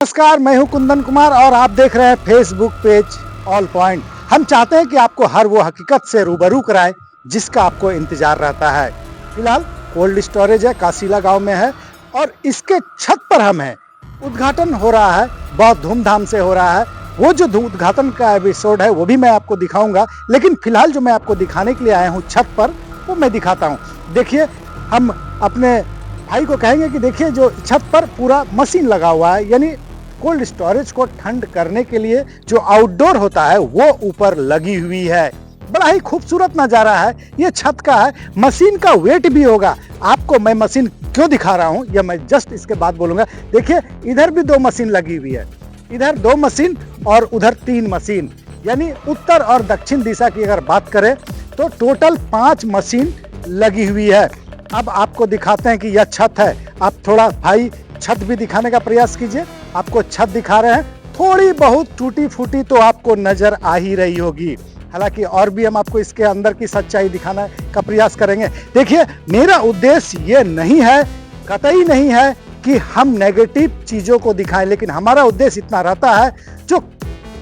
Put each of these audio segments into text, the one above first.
नमस्कार, मैं हूं कुंदन कुमार और आप देख रहे हैं फेसबुक पेज ऑल पॉइंट। हम चाहते हैं कि आपको हर वो हकीकत से रूबरू कराएं जिसका आपको इंतजार रहता है। फिलहाल कोल्ड स्टोरेज है, काशीला गांव में है और इसके छत पर हम हैं। उद्घाटन हो रहा है, बहुत धूमधाम से हो रहा है। वो जो उद्घाटन का एपिसोड है वो भी मैं आपको दिखाऊंगा, लेकिन फिलहाल जो मैं आपको दिखाने के लिए आया हूँ छत पर, वो मैं दिखाता हूँ। देखिए, हम अपने भाई को कहेंगे कि देखिए जो छत पर पूरा मशीन लगा हुआ है, यानी कोल्ड स्टोरेज को ठंड करने के लिए जो आउटडोर होता है वो ऊपर लगी हुई है। बड़ा ही खूबसूरत नज़ारा है, ये छत का है। मशीन का वेट भी होगा। आपको मैं मशीन क्यों दिखा रहा हूँ यह मैं जस्ट इसके बाद बोलूँगा। देखिए, इधर भी 2 मशीन लगी हुई है, इधर 2 मशीन और उधर 3 मशीन, यानी उत्तर और दक्षिण दिशा की अगर बात करें तो टोटल 5 मशीन लगी हुई है। अब आपको दिखाते हैं कि यह छत है। आप थोड़ा भाई छत भी दिखाने का प्रयास कीजिए। आपको छत दिखा रहे हैं, थोड़ी बहुत टूटी फूटी तो आपको नजर आ ही रही होगी। हालांकि और भी हम आपको इसके अंदर की सच्चाई दिखाने का प्रयास करेंगे। देखिए, मेरा उद्देश्य ये नहीं है, कतई नहीं है कि हम नेगेटिव चीज़ों को दिखाएं, लेकिन हमारा उद्देश्य इतना रहता है, जो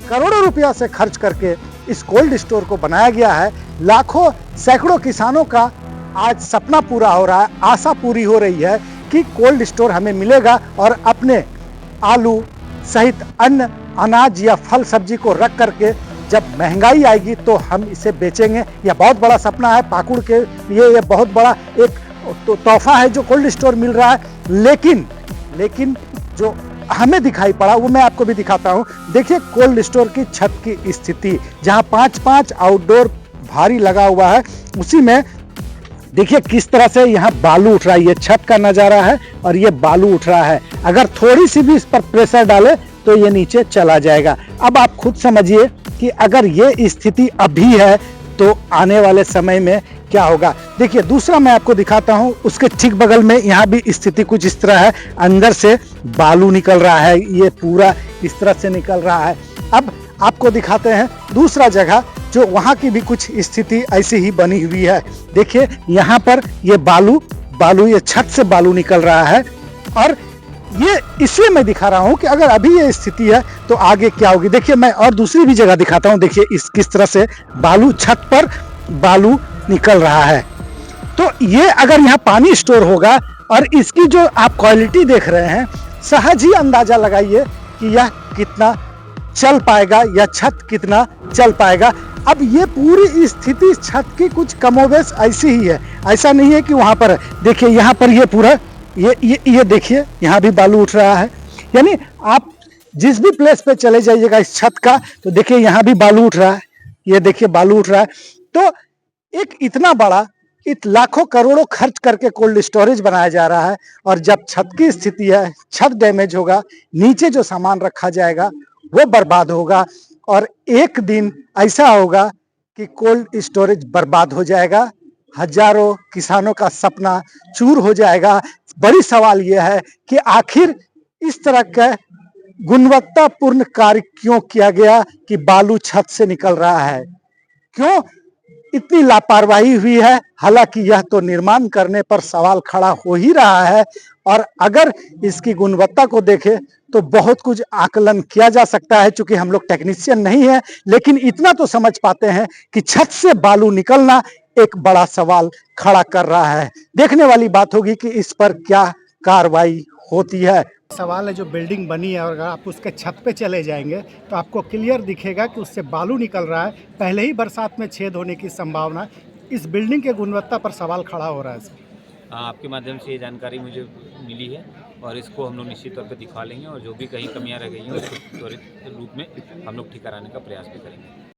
करोड़ों रुपया से खर्च करके इस कोल्ड स्टोर को बनाया गया है, लाखों सैकड़ों किसानों का आज सपना पूरा हो रहा है, आशा पूरी हो रही है कि कोल्ड स्टोर हमें मिलेगा और अपने आलू सहित अन्य अनाज या फल सब्जी को रख करके जब महंगाई आएगी तो हम इसे बेचेंगे। यह बहुत बड़ा सपना है पाकुड़ के लिए, यह बहुत बड़ा एक तोहफा है जो कोल्ड स्टोर मिल रहा है। लेकिन जो हमें दिखाई पड़ा वो मैं आपको भी दिखाता हूँ। देखिए कोल्ड स्टोर की छत की स्थिति, जहाँ 5-5 आउटडोर भारी लगा हुआ है, उसी में देखिए किस तरह से यहाँ बालू उठ रहा है। ये छत का नज़ारा है और ये बालू उठ रहा है। अगर थोड़ी सी भी इस पर प्रेशर डाले तो ये नीचे चला जाएगा। अब आप खुद समझिए कि अगर ये स्थिति अभी है तो आने वाले समय में क्या होगा। देखिए, दूसरा मैं आपको दिखाता हूँ, उसके ठीक बगल में यहाँ भी स्थिति कुछ इस तरह है। अंदर से बालू निकल रहा है, ये पूरा इस तरह से निकल रहा है। अब आपको दिखाते हैं दूसरा जगह, जो वहाँ की भी कुछ स्थिति ऐसी ही बनी हुई है। देखिए, यहाँ पर ये बालू ये छत से बालू निकल रहा है और ये इसलिए मैं दिखा रहा हूँ कि अगर अभी ये स्थिति है तो आगे क्या होगी। देखिए, मैं और दूसरी भी जगह दिखाता हूँ। देखिए इस किस तरह से बालू, छत पर बालू निकल रहा है। तो ये अगर यहाँ पानी स्टोर होगा और इसकी जो आप क्वालिटी देख रहे हैं, सहज ही अंदाजा लगाइए कि यह कितना चल पाएगा या छत कितना चल पाएगा। अब ये पूरी स्थिति छत की कुछ कमोबेश ऐसी ही है, ऐसा नहीं है कि वहाँ पर है। देखिए यहाँ पर ये पूरा ये देखिए, यहाँ भी बालू उठ रहा है। यानी आप जिस भी प्लेस पे चले जाइएगा इस छत का, तो देखिए यहाँ भी बालू उठ रहा है, ये देखिए बालू उठ रहा है। तो एक इतना बड़ा लाखों करोड़ों खर्च करके कोल्ड स्टोरेज बनाया जा रहा है, और जब छत की स्थिति है, छत डैमेज होगा, नीचे जो सामान रखा जाएगा वो बर्बाद होगा, और एक दिन ऐसा होगा कि कोल्ड स्टोरेज बर्बाद हो जाएगा, हजारों किसानों का सपना चूर हो जाएगा। बड़ी सवाल यह है कि आखिर इस तरह का गुणवत्तापूर्ण कार्य क्यों किया गया कि बालू छत से निकल रहा है, क्यों इतनी लापरवाही हुई है। हालांकि यह तो निर्माण करने पर सवाल खड़ा हो ही रहा है, और अगर इसकी गुणवत्ता को देखें तो बहुत कुछ आकलन किया जा सकता है। चूंकि हम लोग टेक्नीशियन नहीं है, लेकिन इतना तो समझ पाते हैं कि छत से बालू निकलना एक बड़ा सवाल खड़ा कर रहा है। देखने वाली बात होगी कि इस पर क्या कार्रवाई होती है। सवाल है, जो बिल्डिंग बनी है और अगर आप उसके छत पे चले जाएंगे तो आपको क्लियर दिखेगा कि उससे बालू निकल रहा है। पहले ही बरसात में छेद होने की संभावना, इस बिल्डिंग के गुणवत्ता पर सवाल खड़ा हो रहा है। हाँ, आपके माध्यम से ये जानकारी मुझे मिली है और इसको हम लोग निश्चित तौर पे दिखा लेंगे, और जो भी कहीं कमियां रह गई हैं उसको त्वरित रूप में हम लोग ठीक कराने का प्रयास भी करेंगे।